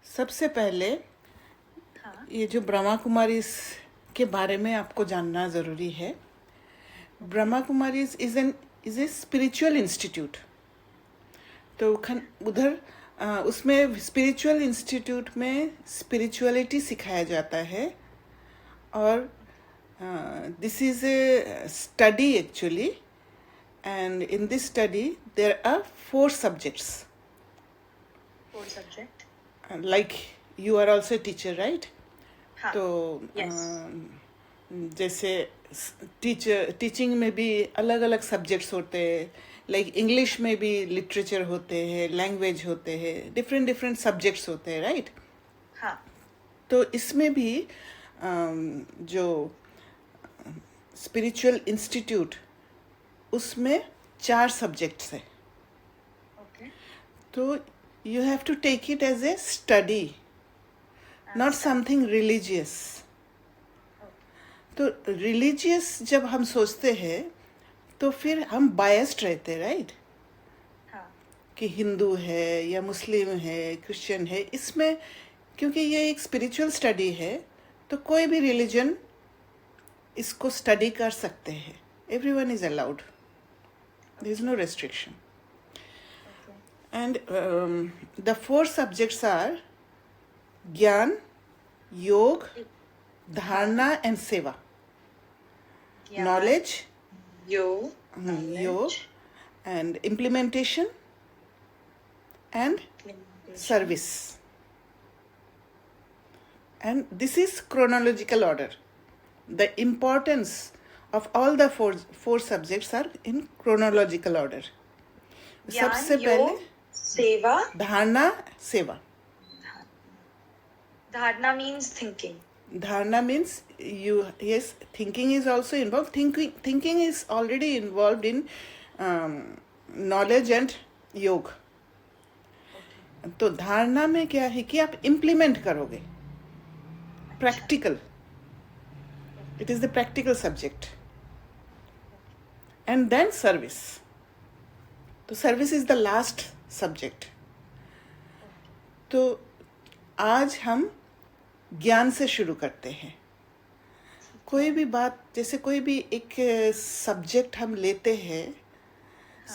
सबसे पहले हाँ ये जो ब्रह्मा कुमारी के बारे में आपको जानना ज़रूरी है. Brahma Kumari is a spiritual institute. तो उधर उसमें स्पिरिचुअल इंस्टीट्यूट में स्पिरिचुअलिटी सिखाया जाता है. और this is a study actually. And in this study, there are 4 subjects. 4 subject. Like you are also a teacher, right? हाँ. तो Yes. जैसे टीचिंग में भी अलग अलग सब्जेक्ट्स होते हैं. लाइक इंग्लिश में भी लिटरेचर होते हैं, लैंग्वेज होते हैं, डिफरेंट सब्जेक्ट्स होते हैं, राइट? हाँ. तो इसमें भी जो स्पिरिचुअल इंस्टीट्यूट, उसमें 4 सब्जेक्ट्स है. Okay. तो you have to take it as a study, not something religious. तो रिलीजियस जब हम सोचते हैं तो फिर हम बायस्ड रहते हैं, राइट? हाँ. कि हिंदू है या मुस्लिम है, क्रिश्चियन है. इसमें क्योंकि ये एक स्पिरिचुअल स्टडी है, तो कोई भी रिलीजन इसको स्टडी कर सकते हैं. Everyone is allowed. There is no restriction. Okay. And the 4 subjects are Gyan, Yog, Dharana and Seva. Yeah. Knowledge, Knowledge. Yog, and implementation and Implementation. service. And this is chronological order. The importance of all the 4 subjects are in chronological order. सबसे पहले सेवा. धारणा, सेवा. Dharana means thinking. Dharana means thinking is also involved. Thinking is already involved in knowledge and योग. तो धारणा में क्या है कि आप इम्प्लीमेंट करोगे. Practical. It is the practical subject. And then service. तो service is the last subject. तो आज हम ज्ञान से शुरू करते हैं. कोई भी बात, जैसे कोई भी एक सब्जेक्ट हम लेते हैं,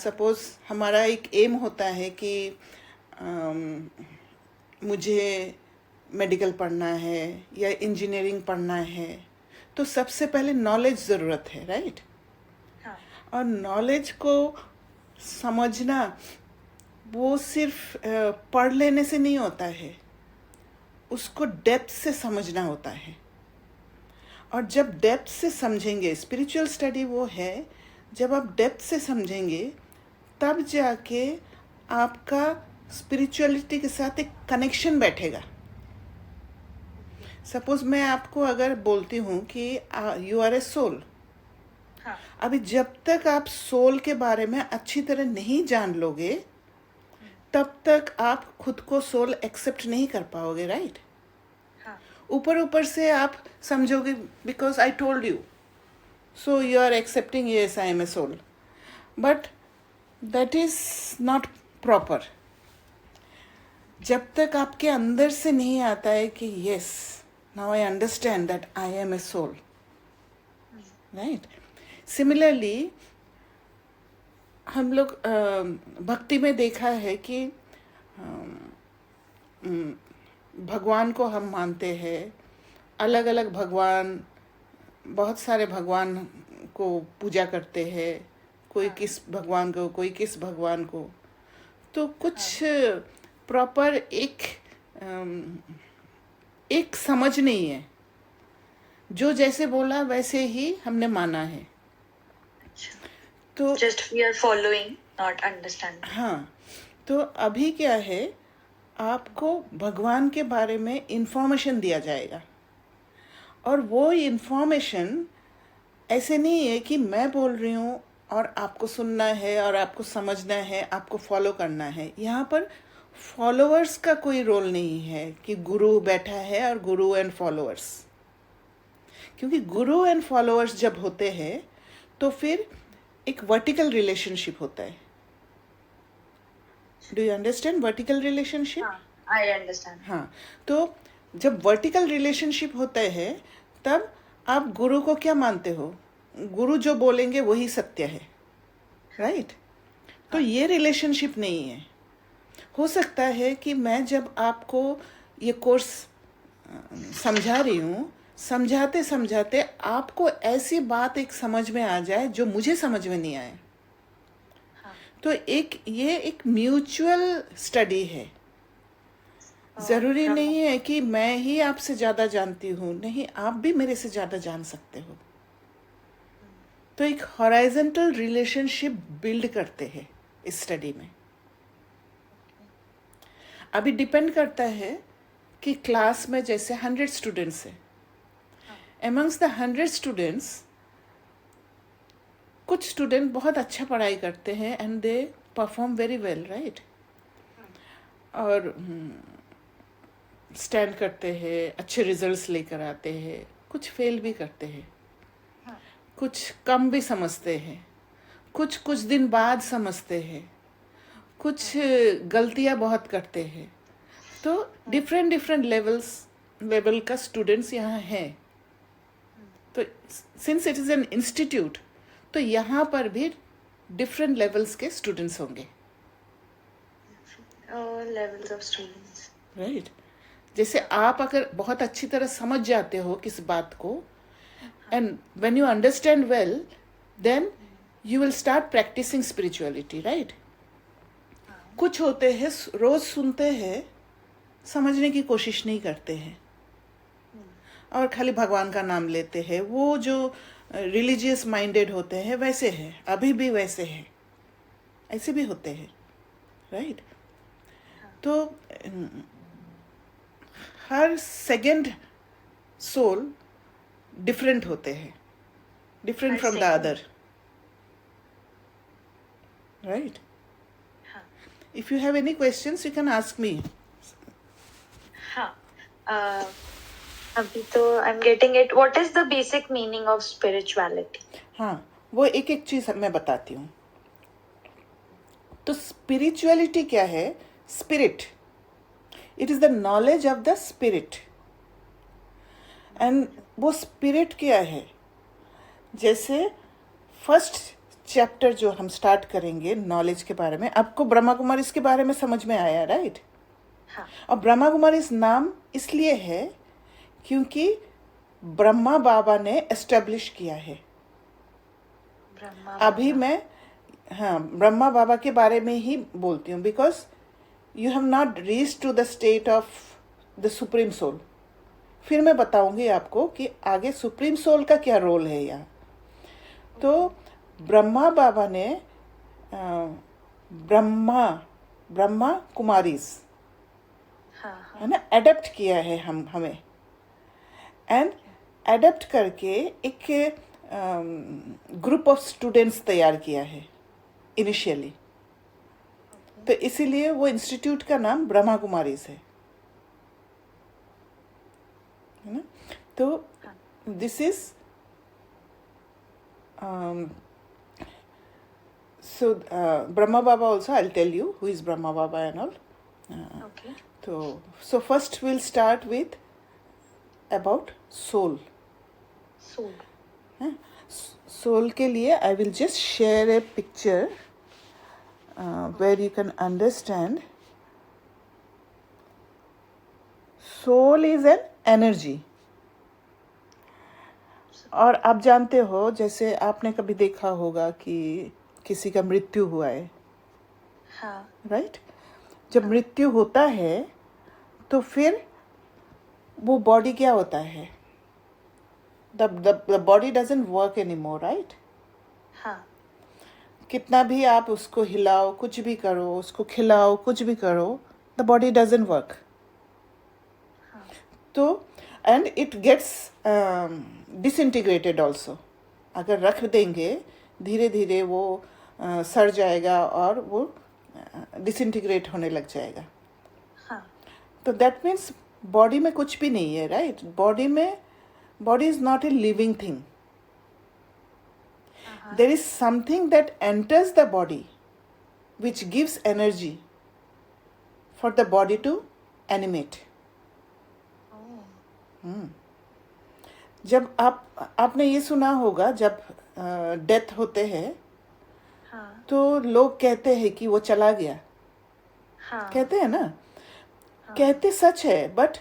सपोज हमारा एक एम होता है कि मुझे मेडिकल पढ़ना है या इंजीनियरिंग पढ़ना है, तो सबसे पहले नॉलेज ज़रूरत है, राइट? हाँ. और नॉलेज को समझना वो सिर्फ पढ़ लेने से नहीं होता है, उसको डेप्थ से समझना होता है. और जब डेप्थ से समझेंगे, स्पिरिचुअल स्टडी वो है, जब आप डेप्थ से समझेंगे तब जाके आपका स्पिरिचुअलिटी के साथ एक कनेक्शन बैठेगा. सपोज मैं आपको अगर बोलती हूँ कि यू आर ए सोल. हाँ. अभी जब तक आप सोल के बारे में अच्छी तरह नहीं जान लोगे, तब तक आप खुद को सोल एक्सेप्ट नहीं कर पाओगे, राइट? हाँ. ऊपर से आप समझोगे because I told you, so you are accepting yes I am a soul. But that is not proper. जब तक आपके अंदर से नहीं आता है कि yes, now I understand that I am a soul, right? Similarly, हम लोग भक्ति में देखा है कि भगवान को हम मानते हैं, अलग अलग भगवान, बहुत सारे भगवान को पूजा करते हैं. कोई किस भगवान को, कोई किस भगवान को. तो कुछ प्रॉपर एक समझ नहीं है. जो जैसे बोला वैसे ही हमने माना है. तो Just we are following, not understanding. हाँ. तो अभी क्या है, आपको भगवान के बारे में इंफॉर्मेशन दिया जाएगा. और वो इंफॉर्मेशन ऐसे नहीं है कि मैं बोल रही हूँ और आपको सुनना है और आपको समझना है, आपको फॉलो करना है. यहाँ पर फॉलोअर्स का कोई रोल नहीं है कि गुरु बैठा है और गुरु एंड फॉलोअर्स. क्योंकि गुरु एंड फॉलोअर्स जब होते हैं तो फिर एक वर्टिकल रिलेशनशिप होता है. Do you understand vertical relationship? I understand. हाँ, तो जब वर्टिकल रिलेशनशिप होते हैं तब आप गुरु को क्या मानते हो? गुरु जो बोलेंगे वही सत्य है, राइट? तो हाँ. ये रिलेशनशिप नहीं है। हो सकता है कि मैं जब आपको ये कोर्स समझा रही हूँ, समझाते समझाते आपको ऐसी बात एक समझ में आ जाए जो मुझे समझ में नहीं आए। हाँ. तो ये एक म्यूचुअल स्टडी है। ज़रूरी ब्रह्म. नहीं है कि मैं ही आपसे ज़्यादा जानती हूँ, नहीं, आप भी मेरे से ज़्यादा जान सकते हो। तो एक हॉराइजेंटल रिलेशनशिप बिल्ड करते हैं इस स्टडी में। अभी डिपेंड करता है कि क्लास में जैसे 100 स्टूडेंट्स हैं, हाँ. एमंग्स द 100 स्टूडेंट्स कुछ स्टूडेंट बहुत अच्छा पढ़ाई करते हैं and they perform very well, right? और स्टैंड करते हैं, अच्छे रिजल्ट्स लेकर आते हैं। कुछ फेल भी करते हैं, हाँ. कुछ कम भी समझते हैं, कुछ कुछ दिन बाद समझते हैं, कुछ गलतियां बहुत करते हैं। तो डिफरेंट डिफरेंट लेवल का स्टूडेंट्स यहाँ हैं। तो since it is an institute, तो यहाँ पर भी डिफरेंट लेवल्स के स्टूडेंट्स होंगे, Levels of students. राइट? जैसे आप अगर बहुत अच्छी तरह समझ जाते हो किस बात को, and when you understand well, then you will start practising spirituality, right? कुछ होते हैं रोज सुनते हैं, समझने की कोशिश नहीं करते हैं और खाली भगवान का नाम लेते हैं। वो जो रिलीजियस माइंडेड होते हैं वैसे हैं, अभी भी वैसे हैं, ऐसे भी होते हैं, राइट? तो हर सेकंड सोल डिफरेंट होते हैं, डिफरेंट हर from the second. Other, right? हाँ. If you have any questions you can ask me. हाँ. अभी तो I'm getting it. What is the basic meaning of spirituality? हाँ, वो एक एक चीज मैं बताती हूँ। तो स्पिरिचुअलिटी क्या है? Spirit, it is the knowledge of the spirit. And वो स्पिरिट क्या है? जैसे फर्स्ट चैप्टर जो हम स्टार्ट करेंगे नॉलेज के बारे में, आपको ब्रह्मा कुमारी इसके बारे में समझ में आया, राइट? हाँ. और ब्रह्मा कुमारी इस नाम इसलिए है क्योंकि ब्रह्मा बाबा ने एस्टेब्लिश किया है। ब्रह्मा अभी बाबा. मैं हाँ ब्रह्मा बाबा के बारे में ही बोलती हूँ, because you have not reach to the state of the supreme soul. फिर मैं बताऊंगी आपको कि आगे सुप्रीम सोल का क्या रोल है यहाँ। तो ब्रह्मा बाबा ने ब्रह्मा कुमारीज, हाँ. है हाँ. ना, एडेप्ट किया है हमें, एंड एडेप्ट करके एक ग्रुप ऑफ स्टूडेंट्स तैयार किया है इनिशियली। तो इसीलिए वो इंस्टीट्यूट का नाम ब्रह्मा कुमारीज है ना? तो this is so Brahma Baba also, I'll tell you who is Brahma Baba and all. Okay. So first we'll start with about soul. Soul. Soul के लिए I will just share a picture where you can understand. Soul is an energy. और आप जानते हो, जैसे आपने कभी देखा होगा कि किसी का मृत्यु हुआ है, हाँ. राइट? जब मृत्यु होता है तो फिर वो बॉडी क्या होता है? The body doesn't work any more, right? हाँ. कितना भी आप उसको हिलाओ, कुछ भी करो, उसको खिलाओ, कुछ भी करो, द बॉडी डजंट वर्क। तो and it gets disintegrated also. अगर रख देंगे धीरे धीरे वो सड़ जाएगा और वो डिसइंटीग्रेट होने लग जाएगा। हाँ. तो दैट मीन्स बॉडी में कुछ भी नहीं है, right? Body is not a living thing. There is something that enters the body which gives energy for the body to animate. Oh. जब आपने ये सुना होगा, जब डेथ होते हैं हाँ तो लोग कहते हैं कि वो चला गया, हाँ कहते हैं ना, हाँ कहते सच है, बट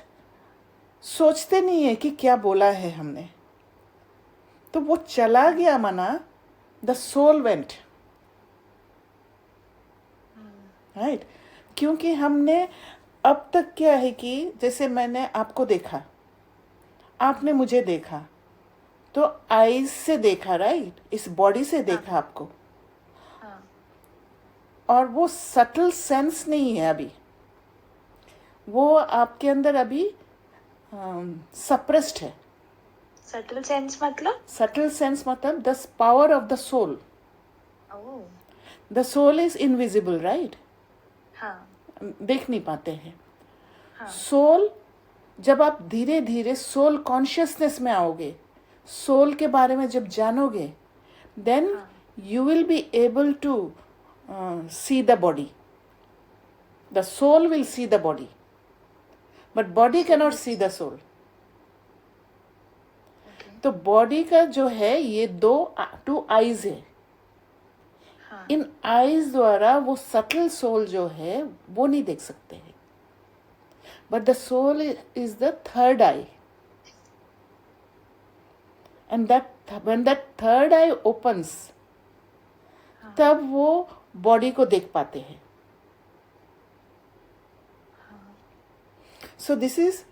सोचते नहीं है कि क्या बोला है हमने। तो वो चला गया माना द सोल वेंट, राइट। क्योंकि हमने अब तक क्या है कि जैसे मैंने आपको देखा, आपने मुझे देखा, तो आईज से देखा, राइट, इस बॉडी से देखा आपको, हाँ और वो सटल सेंस नहीं है अभी, वो आपके अंदर अभी सप्रेस्ड है। सटल सेंस मतलब? सटल सेंस मतलब the power of the soul. Oh the soul is invisible, right, हाँ देख नहीं पाते हैं। हाँ सोल, जब आप धीरे धीरे सोल कॉन्शियसनेस में आओगे, सोल के बारे में जब जानोगे, देन हाँ you will be able to see the body. The soul will see the body, but body cannot see the soul. okay तो बॉडी का जो है ये टू आईज है। हाँ इन आईज द्वारा वो सटल सोल जो है वो नहीं देख सकते हैं, but the soul is the third eye, and that when that third eye opens, तब वो बॉडी को देख पाते हैं। So this is,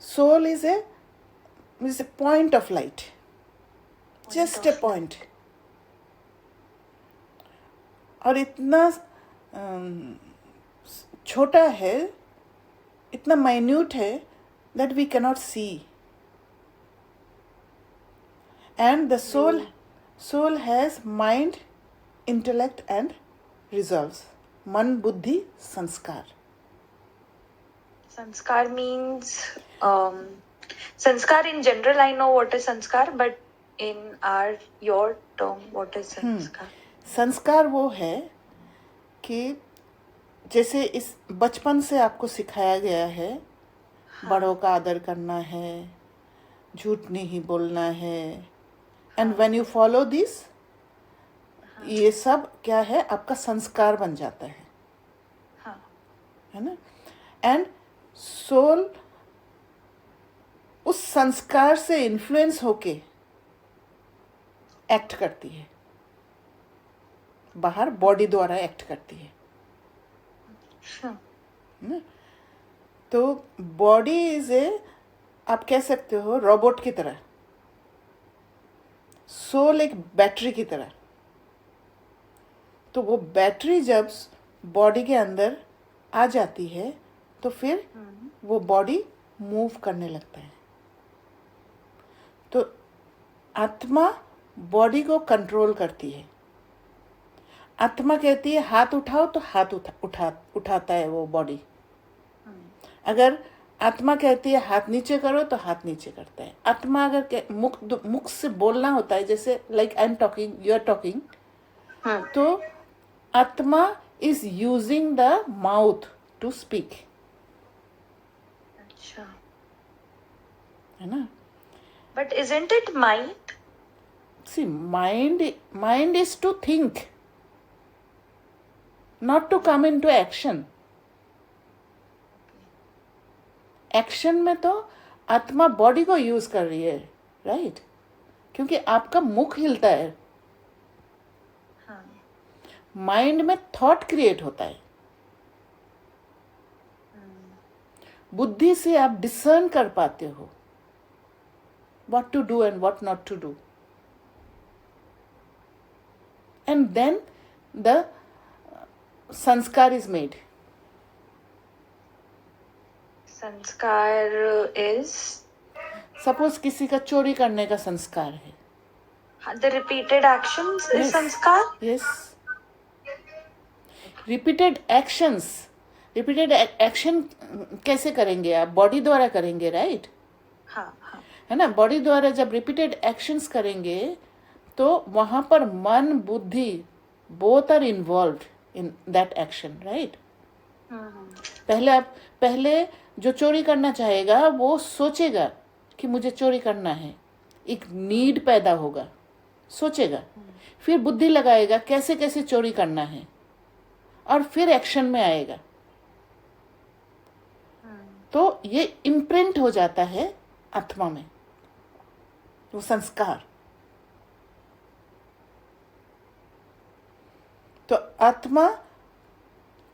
soul is a point of light, just a point. और इतना छोटा है, इतना माइन्यूट है that we cannot see. And the soul has mind, intellect and resolves. मन, बुद्धि, संस्कार. sanskar means sanskar in general I know what is sanskar, but in your term what is sanskar? संस्कार वो है कि जैसे इस बचपन से आपको सिखाया गया है, बड़ों का आदर करना है, झूठ नहीं बोलना है, and when you follow this, ये सब क्या है, आपका संस्कार बन जाता है, हाँ है ना। एंड सोल उस संस्कार से इन्फ्लुएंस होके एक्ट करती है, बाहर बॉडी द्वारा एक्ट करती है हाँ ना। तो बॉडी इज आप कह सकते हो रोबोट की तरह, सोल एक बैटरी की तरह। तो वो बैटरी जब बॉडी के अंदर आ जाती है तो फिर वो बॉडी मूव करने लगता है। तो आत्मा बॉडी को कंट्रोल करती है। आत्मा कहती है हाथ उठाओ तो हाथ उठाता है वो बॉडी। अगर आत्मा कहती है हाथ नीचे करो तो हाथ नीचे करता है। आत्मा अगर मुख से बोलना होता है, जैसे like I am talking, you are talking, तो आत्मा is using the mouth to speak, अच्छा, है ना। but isn't it mind? See, mind is to think, not to come into action. Action में तो आत्मा बॉडी को यूज कर रही है, राइट, क्योंकि आपका मुख हिलता है। हाँ माइंड में थॉट क्रिएट होता है। बुद्धि से आप डिसर्न कर पाते हो what to do and what not to do, and then the sanskar is made. संस्कार is सपोज किसी का चोरी करने का संस्कार है, the repeated actions is Yes. संस्कार. यस, रिपीटेड एक्शन कैसे करेंगे आप? बॉडी द्वारा करेंगे, राइट, हाँ हाँ है ना। बॉडी द्वारा जब रिपीटेड एक्शंस करेंगे तो वहां पर मन बुद्धि both are involved in that action, right. पहले जो चोरी करना चाहेगा वो सोचेगा कि मुझे चोरी करना है, एक नीड पैदा होगा, सोचेगा, फिर बुद्धि लगाएगा कैसे कैसे चोरी करना है, और फिर एक्शन में आएगा। तो ये इम्प्रिंट हो जाता है आत्मा में, वो संस्कार। तो आत्मा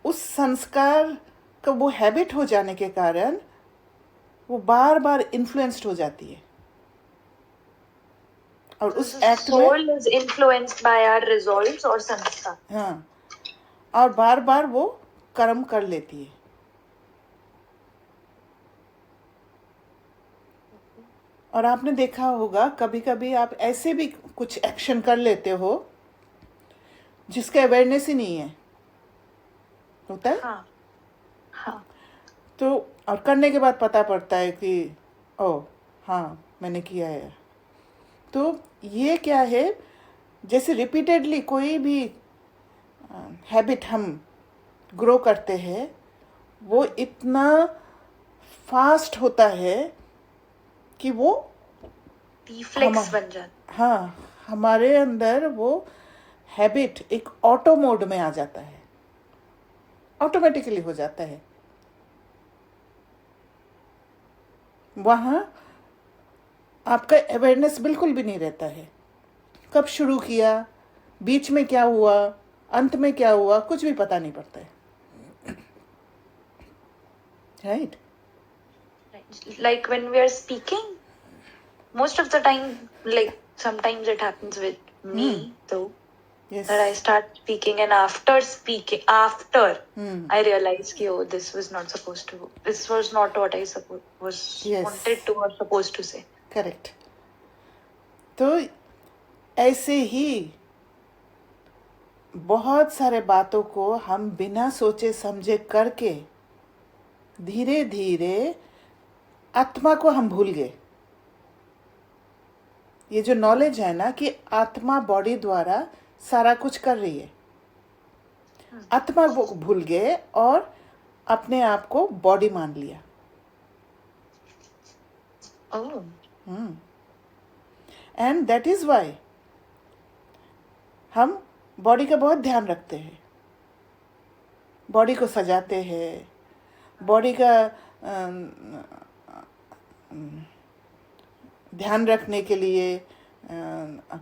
उस संस्कार का वो हैबिट हो जाने के कारण वो बार बार इन्फ्लुएंस्ड हो जाती है, और उस एक्ट में soul is influenced by our resolves or sanskar. हाँ, और बार बार वो कर्म कर लेती है। और आपने देखा होगा कभी कभी आप ऐसे भी कुछ एक्शन कर लेते हो जिसका अवेयरनेस ही नहीं है, होता है। हाँ हाँ तो और करने के बाद पता पड़ता है कि ओ हाँ मैंने किया है। तो ये क्या है, जैसे रिपीटेडली कोई भी हैबिट हम ग्रो करते हैं वो इतना फास्ट होता है कि वो रिफ्लेक्स बन जाता। हाँ, हमारे अंदर वो हैबिट एक ऑटो मोड में आ जाता है, ऑटोमेटिकली हो जाता है। वहाँ आपका अवेयरनेस बिल्कुल भी नहीं रहता है, कब शुरू किया, बीच में क्या हुआ, अंत में क्या हुआ, कुछ भी पता नहीं पड़ता है। Right? Like when we are speaking, most of the time, like sometimes it happens with me though, Yes. that I start speaking, and after speaking, I realize कि oh, this was not what I was Yes. wanted to or supposed to say. Correct. तो ऐसे ही बहुत सारे बातों को हम बिना सोचे समझे करके धीरे धीरे आत्मा को हम भूल गए। ये जो नॉलेज है ना कि आत्मा बॉडी द्वारा सारा कुछ कर रही है, आत्मा को भूल गए और अपने आप को बॉडी मान लिया। Oh. And that is why हम बॉडी का बहुत ध्यान रखते हैं, बॉडी को सजाते हैं, बॉडी का ध्यान रखने के लिए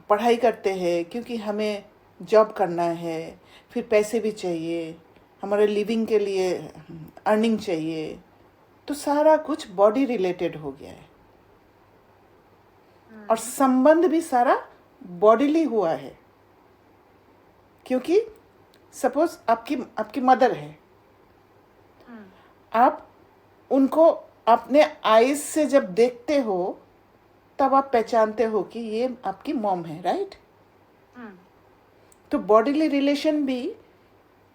पढ़ाई करते हैं, क्योंकि हमें जॉब करना है, फिर पैसे भी चाहिए, हमारे लिविंग के लिए अर्निंग चाहिए। तो सारा कुछ बॉडी रिलेटेड हो गया है, और संबंध भी सारा बॉडीली हुआ है। क्योंकि सपोज आपकी मदर है, आप उनको अपने आईज से जब देखते हो तब आप पहचानते हो कि ये आपकी मॉम है, राइट? तो बॉडीली रिलेशन भी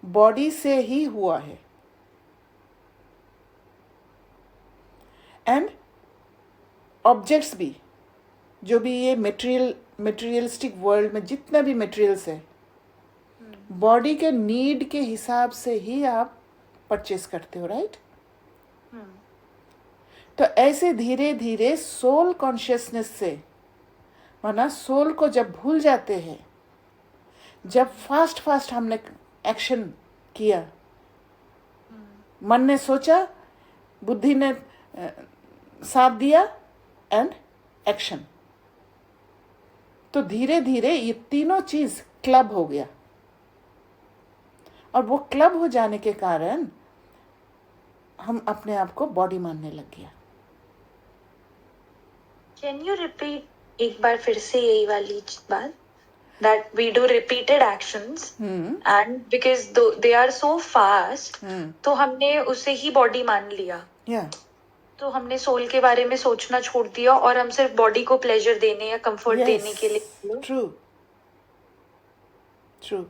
बॉडी से ही हुआ है। एंड ऑब्जेक्ट्स भी, जो भी ये मटेरियलिस्टिक वर्ल्ड में जितना भी मटेरियल्स है, बॉडी के नीड के हिसाब से ही आप परचेस करते हो, राइट? तो ऐसे धीरे धीरे सोल कॉन्शियसनेस से, वरना सोल को जब भूल जाते हैं, जब फास्ट हमने एक्शन किया, मन ने सोचा, बुद्धि ने साथ दिया, एंड एक्शन, तो धीरे धीरे ये तीनों चीज क्लब हो गया। और वो क्लब हो जाने के कारण हम अपने आप को बॉडी मानने लग गया। Can you repeat एक बार फिर से यही वाली बात? That we do repeated actions and because they are so fast, तो हमने उसे ही बॉडी मान लिया। तो हमने सोल के बारे में सोचना छोड़ दिया और हम सिर्फ बॉडी को प्लेजर देने या कंफर्ट देने के लिए। ट्रू।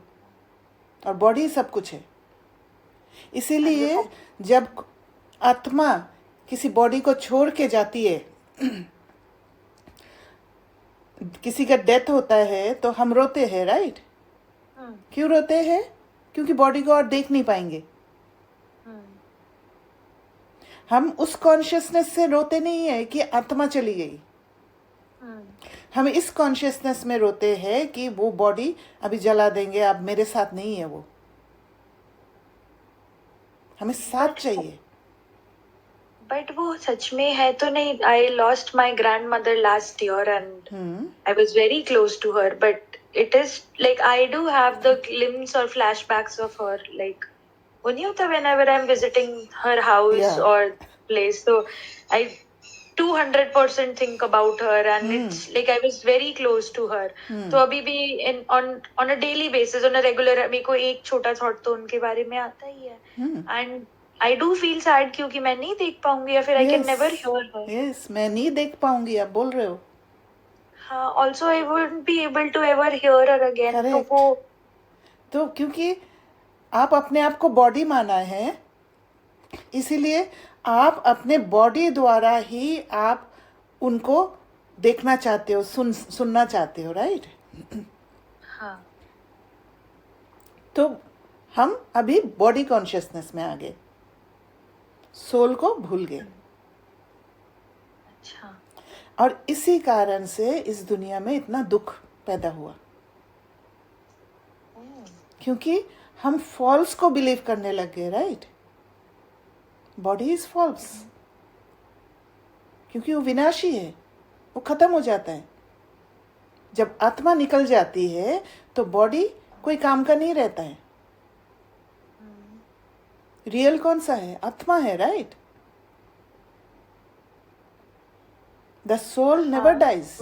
और बॉडी सब कुछ है। इसीलिए जब आत्मा किसी बॉडी को छोड़ के जाती है, किसी का डेथ होता है तो हम रोते हैं, राइट? क्यों रोते हैं? क्योंकि बॉडी को और देख नहीं पाएंगे। हम उस कॉन्शियसनेस से रोते नहीं है कि आत्मा चली गई, हम इस कॉन्शियसनेस में रोते हैं कि वो बॉडी अभी जला देंगे, अब मेरे साथ नहीं है वो, हमें साथ चाहिए। बट वो सच में है तो नहीं. I lost my grandmother last year and I was very close to her, but it is like I do have the glimpse और फ्लैशबैक्स ऑफ हर. लाइक वो नहीं होता whenever I'm visiting her house Yeah. or place, so I 200% think about her and it's like I was very close to her. तो अभी भी on a daily basis, on a regular, मेरे को एक छोटा थॉट तो उनके बारे में आता ही है. And I do feel sad क्योंकि मैं नहीं देख पाऊंगी या फिर I can never hear her. Yes, मैं नहीं देख पाऊंगी, आप बोल रहे हो. हाँ, also I wouldn't be able to ever hear her again. तो Correct. वो तो क्योंकि आप अपने आप को बॉडी माना है, इसीलिए आप अपने बॉडी द्वारा ही आप उनको देखना चाहते हो, सुनना चाहते हो, राइट? हाँ. तो हम अभी बॉडी कॉन्शियसनेस में आ गए, सोल को भूल गए. अच्छा. और इसी कारण से इस दुनिया में इतना दुख पैदा हुआ, क्योंकि हम फॉल्स को बिलीव करने लग गए, राइट? बॉडी इज फॉल्स, क्योंकि वो विनाशी है, वो खत्म हो जाता है. जब आत्मा निकल जाती है तो बॉडी कोई काम का नहीं रहता है. रियल कौन सा है? आत्मा है, right? The soul never dies.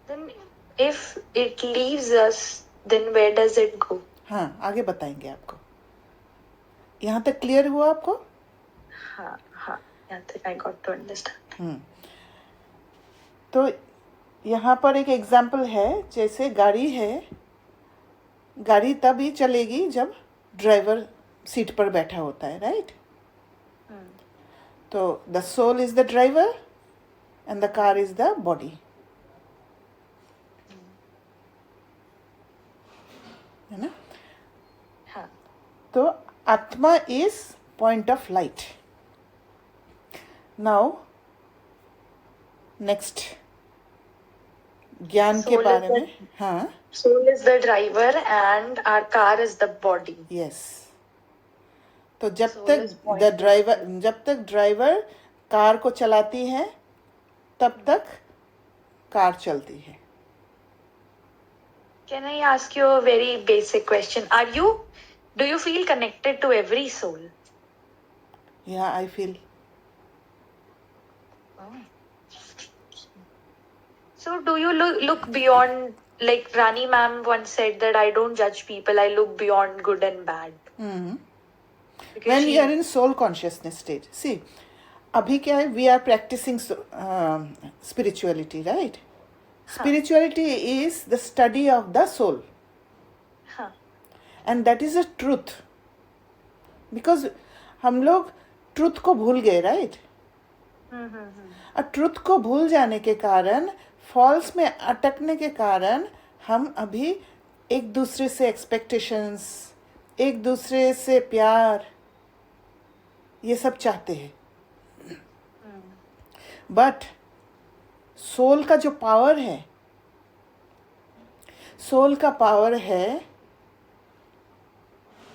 Then if it leaves us, then where does it go? हाँ, आगे बताएंगे आपको. यहाँ तक क्लियर हुआ आपको? हाँ हाँ, यहाँ तक I got to understand. तो यहाँ पर एक एग्जाम्पल है, जैसे गाड़ी है, गाड़ी तभी चलेगी जब ड्राइवर सीट पर बैठा होता है, राइट? तो the soul is the driver and the car is the body, है ना? हाँ. तो आत्मा is point of light. Now next ज्ञान के बारे में. हाँ, Soul is the driver and our car is the body. Yes. तो जब Soul तक is point जब तक ड्राइवर कार को चलाती है तब तक कार चलती है. Can I ask you a very basic question? Do you feel connected to every soul? या I feel. So do you look beyond, like Rani ma'am once said that I don't judge people, I look beyond good and bad. Because When she- you are in soul consciousness state, see, अभी क्या है, we are practicing spirituality, right? Spirituality is the study of the soul, हाँ. and that is a truth. Because हम लोग truth को भूल गए, right? और ट्रुथ को भूल जाने के कारण, फॉल्स में अटकने के कारण, हम अभी एक दूसरे से एक्सपेक्टेशंस, एक दूसरे से प्यार, ये सब चाहते हैं. बट सोल का जो पावर है, सोल का पावर है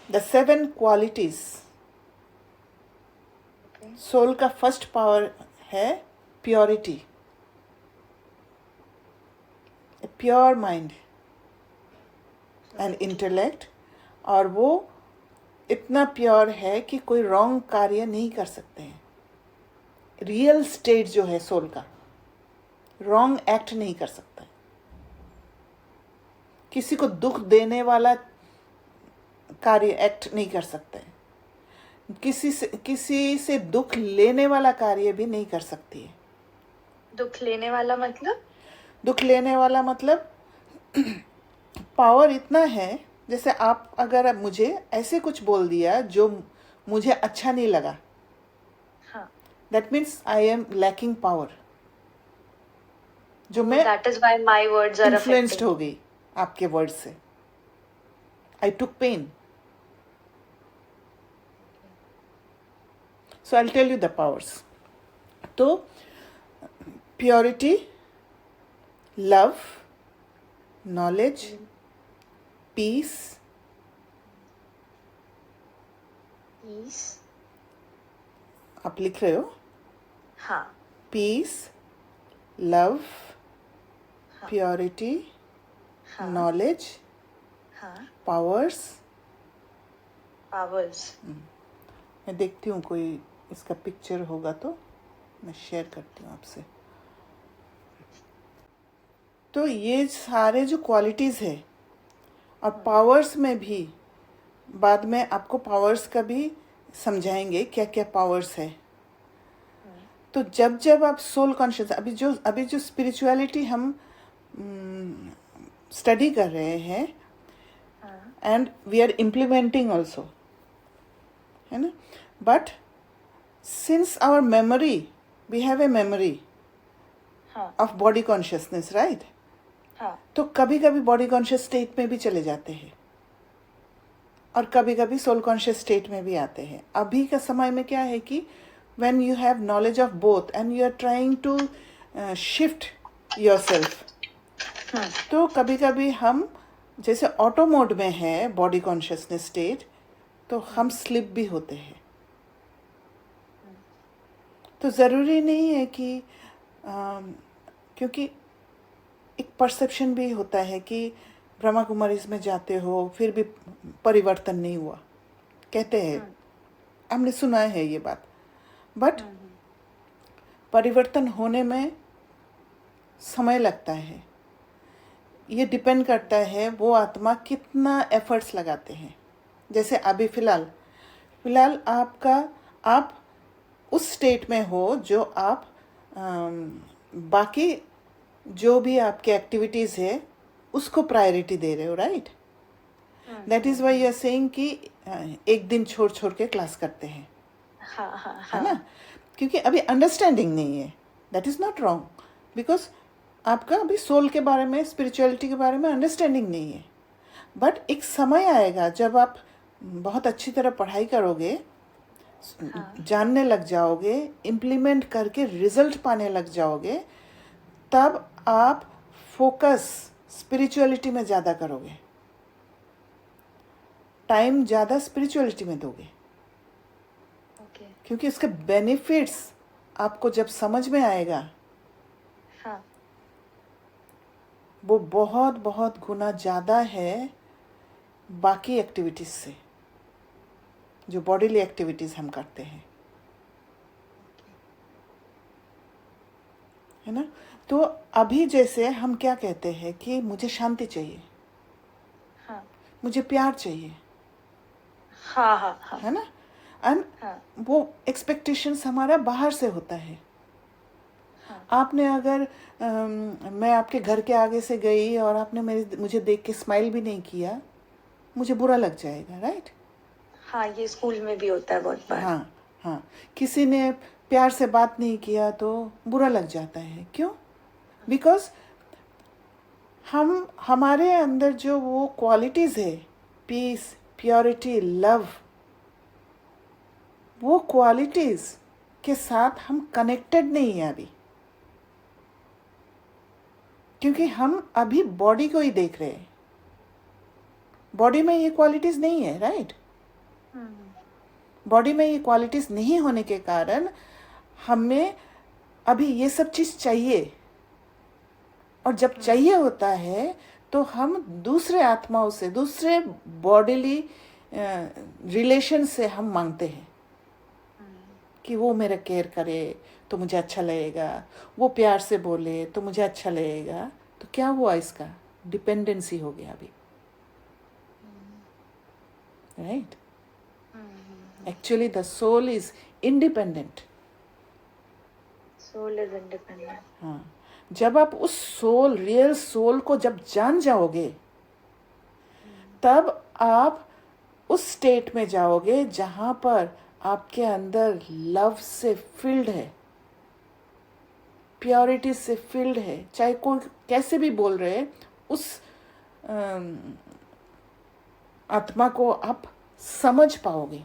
द 7 क्वालिटीज. सोल का फर्स्ट पावर है purity, pure mind and intellect. और वो इतना प्योर है कि कोई रॉन्ग कार्य नहीं कर सकते हैं. रियल स्टेट जो है सोल का, रॉन्ग एक्ट नहीं कर सकता है. किसी को दुख देने वाला कार्य एक्ट नहीं कर सकते हैं. किसी से दुख लेने वाला कार्य भी नहीं कर सकती है. दुख लेने वाला मतलब? दुख लेने वाला मतलब पावर इतना है, जैसे आप अगर मुझे ऐसे कुछ बोल दिया जो मुझे अच्छा नहीं लगा, हाँ. That means I am lacking power. जो मैं That is why my words are influenced affecting. हो गई आपके वर्ड से. आई टुक pen. So I'll tell you the powers. तो purity, love, knowledge, peace, Peace. आप लिख रहे हो? हाँ. Peace, love, हाँ. purity, हाँ. knowledge, हाँ. powers. Powers. मैं देखती हूँ कोई इसका पिक्चर होगा तो मैं शेयर करती हूँ आपसे. तो ये सारे जो क्वालिटीज़ है, और पावर्स में भी बाद में आपको पावर्स का भी समझाएंगे क्या क्या पावर्स है. तो जब जब आप सोल कॉन्शियस, अभी जो स्पिरिचुअलिटी हम स्टडी कर रहे हैं, and we are implementing also, है ना. But since our memory, we have a memory of body consciousness, right. तो कभी कभी बॉडी कॉन्शियस स्टेट में भी चले जाते हैं और कभी कभी सोल कॉन्शियस स्टेट में भी आते हैं. अभी का समय में क्या है कि when you have knowledge of both and you are trying to shift yourself, तो कभी कभी हम जैसे ऑटो मोड में है बॉडी कॉन्शियसनेस स्टेट, तो हम स्लिप भी होते हैं. तो ज़रूरी नहीं है कि क्योंकि एक परसेप्शन भी होता है कि ब्रह्मा कुमारीज में जाते हो फिर भी परिवर्तन नहीं हुआ, कहते हैं, हमने सुना है ये बात. बट परिवर्तन होने में समय लगता है. ये डिपेंड करता है वो आत्मा कितना एफर्ट्स लगाते हैं. जैसे अभी फ़िलहाल आप उस स्टेट में हो जो आप बाकी जो भी आपके एक्टिविटीज़ है उसको प्रायोरिटी दे रहे हो, right. That is why you are saying कि एक दिन छोड़ छोड़ के क्लास करते हैं, है ना. क्योंकि अभी अंडरस्टैंडिंग नहीं है. That is not wrong, because आपका अभी सोल के बारे में, स्पिरिचुअलिटी के बारे में अंडरस्टैंडिंग नहीं है. बट एक समय आएगा जब आप बहुत अच्छी तरह पढ़ाई करोगे, जानने लग जाओगे, इम्प्लीमेंट करके रिजल्ट पाने लग जाओगे, तब आप फोकस स्पिरिचुअलिटी में ज़्यादा करोगे, टाइम ज़्यादा स्पिरिचुअलिटी में दोगे. क्योंकि उसके बेनिफिट्स आपको जब समझ में आएगा, वो बहुत बहुत गुना ज़्यादा है बाकी एक्टिविटीज़ से, जो बॉडीली एक्टिविटीज़ हम करते हैं, है ना. तो अभी जैसे हम क्या कहते हैं कि मुझे शांति चाहिए, मुझे प्यार चाहिए, है ना. एंड वो एक्सपेक्टेशंस हमारा बाहर से होता है. आपने अगर मैं आपके घर के आगे से गई और आपने मुझे देख के स्माइल भी नहीं किया, मुझे बुरा लग जाएगा, राइट. ये स्कूल में भी होता है बहुत बार. हाँ. किसी ने प्यार से बात नहीं किया तो बुरा लग जाता है. क्यों? बिकॉज हमारे अंदर जो वो क्वालिटीज़ है, पीस, प्योरिटी, लव, वो क्वालिटीज़ के साथ हम कनेक्टेड नहीं हैं अभी, क्योंकि हम अभी बॉडी को ही देख रहे हैं. बॉडी में ये क्वालिटीज़ नहीं है, राइट. बॉडी में ये क्वालिटीज़ नहीं होने के कारण हमें अभी ये सब चीज़ चाहिए, और जब चाहिए होता है तो हम दूसरे आत्माओं से, दूसरे बॉडीली रिलेशन से हम मांगते हैं कि वो मेरा केयर करे तो मुझे अच्छा लगेगा, वो प्यार से बोले तो मुझे अच्छा लगेगा. तो क्या हुआ? इसका डिपेंडेंसी हो गया अभी, right. Actually the soul is independent. Soul is independent. हाँ. जब आप उस सोल, रियल सोल को जब जान जाओगे, तब आप उस स्टेट में जाओगे जहाँ पर आपके अंदर लव से फिल्ड है, प्योरिटी से फिल्ड है. चाहे कोई कैसे भी बोल रहे हैं, उस आत्मा को आप समझ पाओगे.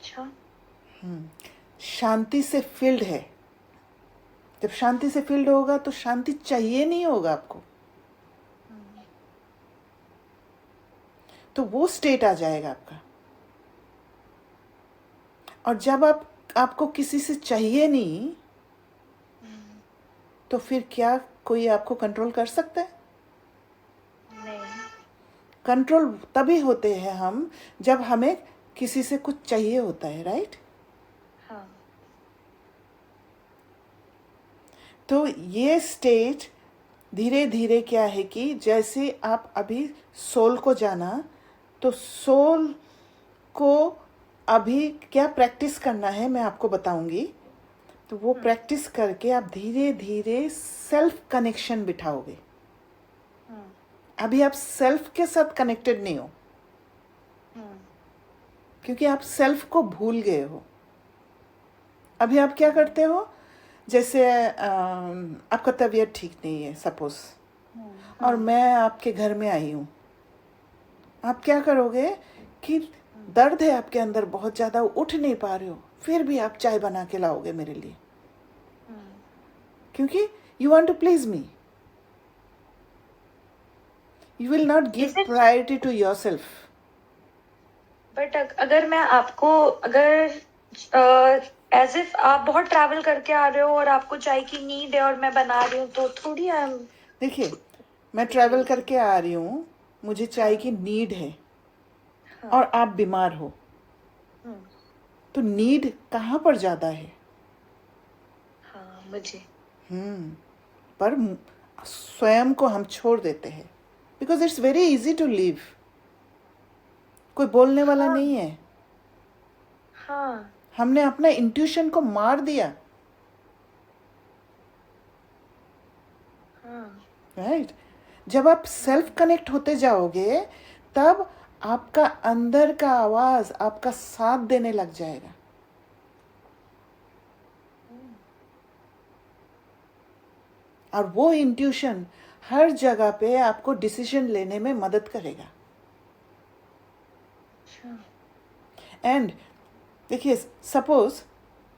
अच्छा। शांति से फिल्ड है। जब शांति से फिल्ड होगा तो शांति चाहिए नहीं होगा आपको, तो वो स्टेट आ जाएगा आपका। और जब आपको किसी से चाहिए नहीं, तो फिर क्या कोई आपको कंट्रोल कर सकता है? नहीं। कंट्रोल तभी होते हैं हम जब हमें किसी से कुछ चाहिए होता है, राइट? हाँ। तो ये स्टेज धीरे धीरे क्या है कि जैसे आप अभी सोल को जाना, तो सोल को अभी क्या प्रैक्टिस करना है मैं आपको बताऊंगी। तो वो प्रैक्टिस करके आप धीरे धीरे सेल्फ कनेक्शन बिठाओगे। अभी आप सेल्फ के साथ कनेक्टेड नहीं हो, क्योंकि आप सेल्फ को भूल गए हो। अभी आप क्या करते हो, जैसे आपका तबीयत ठीक नहीं है सपोज, और मैं आपके घर में आई हूँ। आप क्या करोगे कि दर्द है आपके अंदर बहुत ज़्यादा, उठ नहीं पा रहे हो, फिर भी आप चाय बना के लाओगे मेरे लिए, क्योंकि you want to please me. You will not give Is it- priority to yourself. बट अगर मैं आपको, अगर एज इफ आप बहुत ट्रैवल करके आ रहे हो और आपको चाय की नीड है और मैं बना रही हूँ, तो थोड़ी देखिए, मैं ट्रैवल करके आ रही हूँ, मुझे चाय की नीड है, और आप बीमार हो, तो नीड कहाँ पर ज़्यादा है? हाँ, मुझे। पर स्वयं को हम छोड़ देते हैं, because it's very easy to live. कोई बोलने वाला नहीं है। हाँ। हमने अपना इंट्यूशन को मार दिया, राइट? जब आप सेल्फ कनेक्ट होते जाओगे, तब आपका अंदर का आवाज आपका साथ देने लग जाएगा। और वो इंट्यूशन हर जगह पे आपको डिसीजन लेने में मदद करेगा। एंड देखिए, सपोज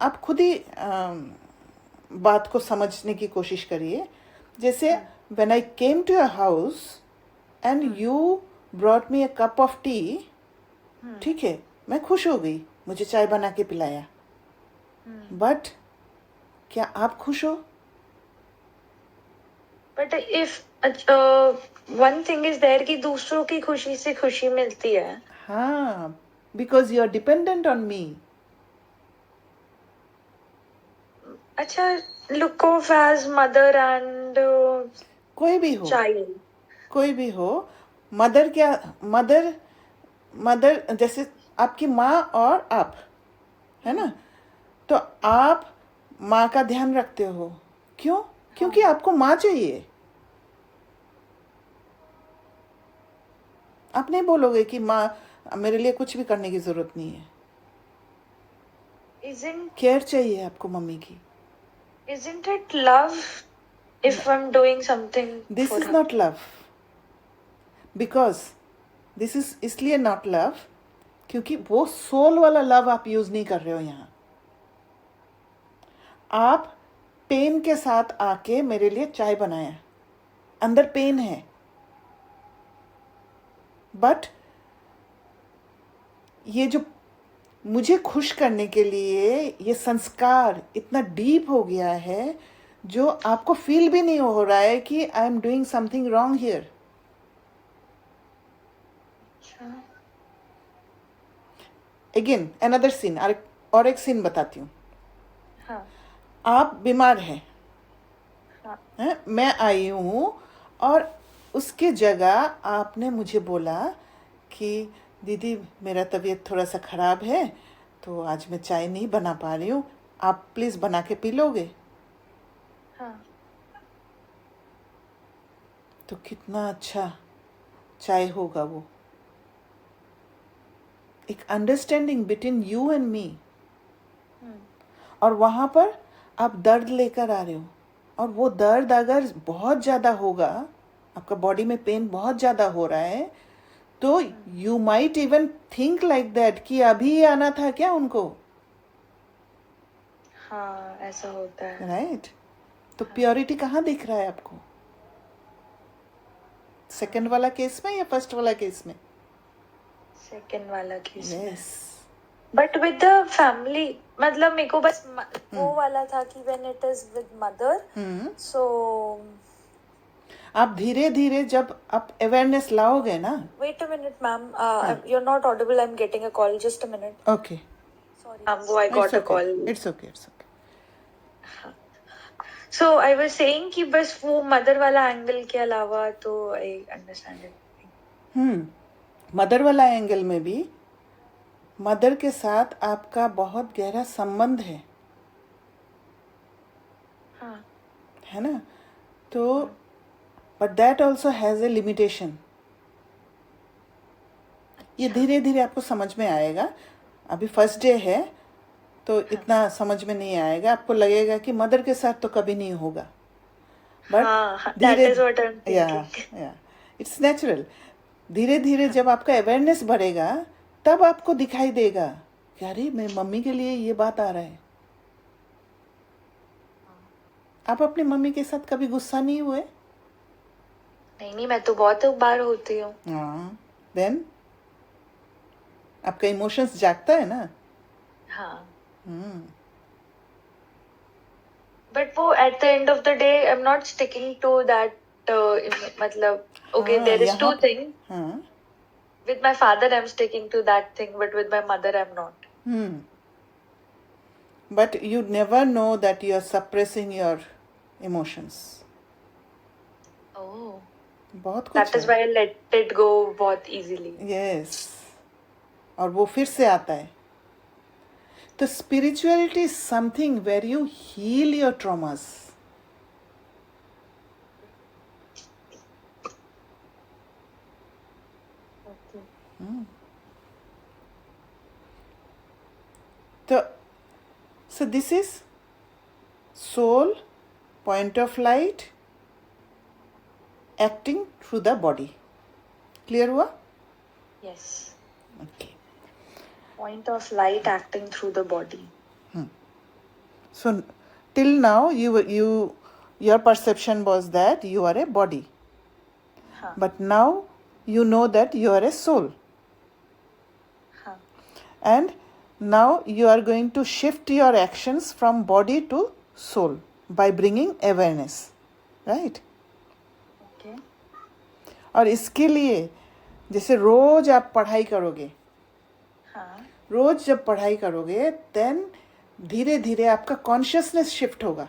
आप खुद ही बात को समझने की कोशिश करिए। जैसे when I came to your house and you brought me a cup of tea, ठीक है, मैं खुश हो गई, मुझे चाय बना के पिलाया। बट क्या आप खुश हो? But if one thing is there कि दूसरों की खुशी से खुशी मिलती है। हाँ, because you are dependent on me. अच्छा, look of as mother and कोई भी हो, चाइल्ड। कोई भी हो, मदर क्या, मदर जैसे आपकी माँ और आप, है ना? तो आप माँ का ध्यान रखते हो, क्यों? क्योंकि आपको माँ चाहिए। आप नहीं बोलोगे कि माँ मेरे लिए कुछ भी करने की जरूरत नहीं है। केयर चाहिए आपको मम्मी की। Isn't it love if I'm doing something this for is her? Not love, because this is इसलिए नॉट लव क्योंकि वो सोल वाला लव आप यूज नहीं कर रहे हो यहाँ। आप पेन के साथ आके मेरे लिए चाय बनाया, अंदर पेन है, बट ये जो मुझे खुश करने के लिए ये संस्कार इतना डीप हो गया है, जो आपको फील भी नहीं हो रहा है कि I am doing something wrong here. Again another scene, और एक सीन बताती हूँ। हाँ। आप बीमार हैं, हाँ। मैं आई हूँ, और उसके जगह आपने मुझे बोला कि दीदी मेरा तबीयत थोड़ा सा ख़राब है, तो आज मैं चाय नहीं बना पा रही हूँ, आप प्लीज़ बना के पी लोगे? हाँ। तो कितना अच्छा चाय होगा वो। एक understanding between you and me. और वहाँ पर आप दर्द लेकर आ रहे हो, और वो दर्द अगर बहुत ज़्यादा होगा, आपका बॉडी में पेन बहुत ज़्यादा हो रहा है, तो you might even think like that कि अभी ही आना था क्या उनको, हाँ ऐसा होता है। राइट? तो प्योरिटी कहाँ दिख रहा है आपको, सेकंड वाला केस में या फर्स्ट वाला केस में? सेकंड वाला केस में। Yes. But with the family, मतलब मेरे को बस वो वाला था कि when it is with mother, so आप धीरे धीरे जब आप अवेयरनेस लाओगे ना, wait a minute ma'am, you are not audible, I am getting a call, just a minute. Okay, sorry वो I got a call. It's okay, it's okay. So I was saying कि बस वो mother वाला angle के अलावा तो I understand it. Mother वाला angle में भी मदर के साथ आपका बहुत गहरा संबंध है, हाँ है ना? तो but that also has a limitation. ये धीरे धीरे आपको समझ में आएगा। अभी फर्स्ट डे है तो इतना समझ में नहीं आएगा, आपको लगेगा कि मदर के साथ तो कभी नहीं होगा, बट धीरे या इट्स नेचुरल। धीरे धीरे जब आपका अवेयरनेस बढ़ेगा तब आपको दिखाई देगा कि अरे मेरी मम्मी के लिए ये बात आ रहा है। आप अपनी मम्मी के साथ कभी गुस्सा नहीं हुए? नहीं, मैं तो बहुत बार होती हूँ। हाँ, देन आपका इमोशंस जागता है ना। हाँ बट वो at the end of the day I am not sticking to that, मतलब okay there is two thing, with my father I'm sticking to that thing, but with my mother I'm not. But you never know that you are suppressing your emotions. Oh, बहुत कुछ that is why I let it go बहुत easily. Yes, और वो फिर से आता है। तो spirituality is something where you heal your traumas. So this is soul, point of light, acting through the body. Clear हुआ? Yes. Okay. Point of light acting through the body. So till now your perception was that you are a body. हाँ. But now you know that you are a soul. हाँ. And now you are going to shift your actions from body to soul by bringing awareness, right? Okay. और इसके लिए जैसे रोज आप पढ़ाई करोगे, हाँ. रोज जब पढ़ाई करोगे देन धीरे धीरे आपका कॉन्शियसनेस शिफ्ट होगा।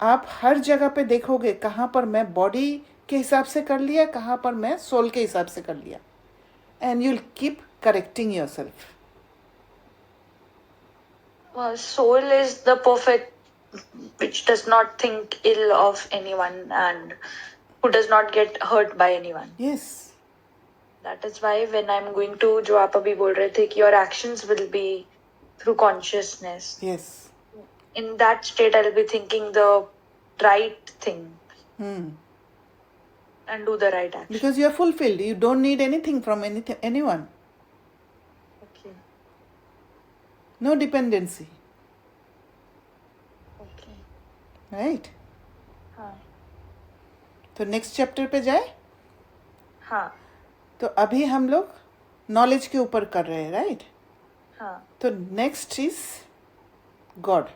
आप हर जगह पे देखोगे कहाँ पर मैं बॉडी के हिसाब से कर लिया, कहाँ पर मैं सोल के हिसाब से कर लिया, and you will keep correcting yourself. Soul is the perfect which does not think ill of anyone and who does not get hurt by anyone. Yes. That is why when I'm going to, जो आप अभी बोल रहे थे कि your actions will be through consciousness. Yes. In that state, I'll be thinking the right thing and do the right action. Because you are fulfilled. You don't need anything from anyone. Okay. No dependency. Okay. Right? हाँ. तो next chapter पे जाए? हाँ. तो अभी हम लोग knowledge के ऊपर कर रहे हैं, राइट? हाँ. तो नेक्स्ट इज गॉड।